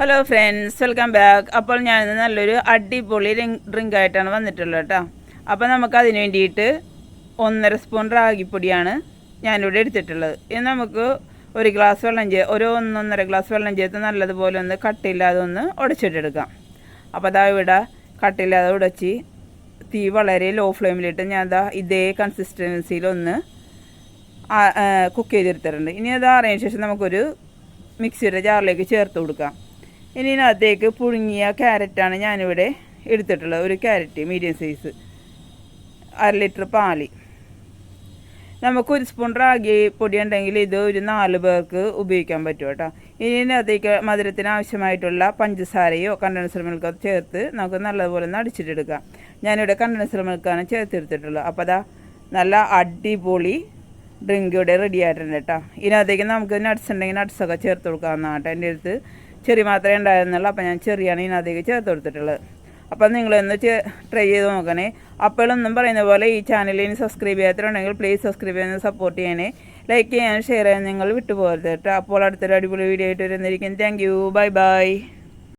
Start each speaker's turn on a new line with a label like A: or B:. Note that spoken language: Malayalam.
A: Hello friends, welcome back. അപ്പോൾ ഞാൻ നല്ലൊരു അടിപൊളി ഡ്രിങ്ക് ആയിട്ടാണ് വന്നിട്ടുള്ളത് കേട്ടോ. അപ്പോൾ നമുക്ക് അതിന് വേണ്ടിയിട്ട് 1.5 സ്പൂൺ റാഗിപ്പൊടിയാണ് ഞാനിവിടെ എടുത്തിട്ടുള്ളത്. ഇനി നമുക്ക് ഒരു 1.5 ഗ്ലാസ് വെള്ളം ചേർത്ത് നല്ലതുപോലെ ഒന്ന് കട്ടിയില്ലാതെ ഒന്ന് ഉടച്ചിട്ടെടുക്കാം. അപ്പോൾ അതാ ഇവിടെ കട്ടിയില്ലാതെ ഉടച്ച് തീ വളരെ ലോ ഫ്ലെയിമിലിട്ട് ഞാൻ ഇതേ കൺസിസ്റ്റൻസിയിലൊന്ന് കുക്ക് ചെയ്തെടുത്തിട്ടുണ്ട്. ഇനി അത് ആറിയതിന് ശേഷം നമുക്കൊരു മിക്സിയുടെ ജാറിലേക്ക് ചേർത്ത് കൊടുക്കാം. ഇനി ഇതിനകത്തേക്ക് പുഴുങ്ങിയ ക്യാരറ്റാണ് ഞാനിവിടെ എടുത്തിട്ടുള്ളത്. ഒരു ക്യാരറ്റ് മീഡിയം സൈസ്, 1/2 ലിറ്റർ പാല്. നമുക്ക് 1 സ്പൂൺ റാഗി പൊടി ഉണ്ടെങ്കിൽ ഇത് ഒരു 4 പേർക്ക് ഉപയോഗിക്കാൻ പറ്റും കേട്ടോ. ഇനി ഇതിനകത്തേക്ക് മധുരത്തിന് ആവശ്യമായിട്ടുള്ള പഞ്ചസാരയോ കണ്ടൻസർ മിൽക്കോ ചേർത്ത് നമുക്ക് നല്ലതുപോലെ ഒന്ന് അടിച്ചിട്ടെടുക്കാം. ഞാനിവിടെ കണ്ടൻസർ മിൽക്കാണ് ചേർത്തെടുത്തിട്ടുള്ളത്. അപ്പോൾ അതാ നല്ല അടിപൊളി ഡ്രിങ്ക് ഇവിടെ റെഡി ആയിട്ടുണ്ട് കേട്ടോ. ഇതിനകത്തേക്ക് നമുക്ക് നട്ട്സ് ഉണ്ടെങ്കിൽ നട്ട്സൊക്കെ ചേർത്ത് കൊടുക്കാവുന്നതാണ് കേട്ടോ. എൻ്റെ അടുത്ത് ചെറി മാത്രമേ ഉണ്ടായിരുന്നുള്ളൂ, അപ്പോൾ ഞാൻ ചെറിയാണ് ഇതിനകത്തേക്ക് ചേർത്ത് കൊടുത്തിട്ടുള്ളത്. അപ്പം നിങ്ങളൊന്ന് ട്രൈ ചെയ്ത് നോക്കണേ. അപ്പോഴൊന്നും പറയുന്ന പോലെ ഈ ചാനലിന് സബ്സ്ക്രൈബ് ചെയ്യാത്തതുണ്ടെങ്കിൽ പ്ലീസ് സബ്സ്ക്രൈബ് ചെയ്യുന്നത് സപ്പോർട്ട് ചെയ്യണേ. ലൈക്ക് ചെയ്യാനും ഷെയർ ചെയ്യാൻ നിങ്ങൾ വിട്ടുപോകരുത് കേട്ടോ. അപ്പോൾ അടുത്തൊരു അടിപൊളി വീഡിയോ ആയിട്ട് വരുന്നിരിക്കും. Thank you, bye by.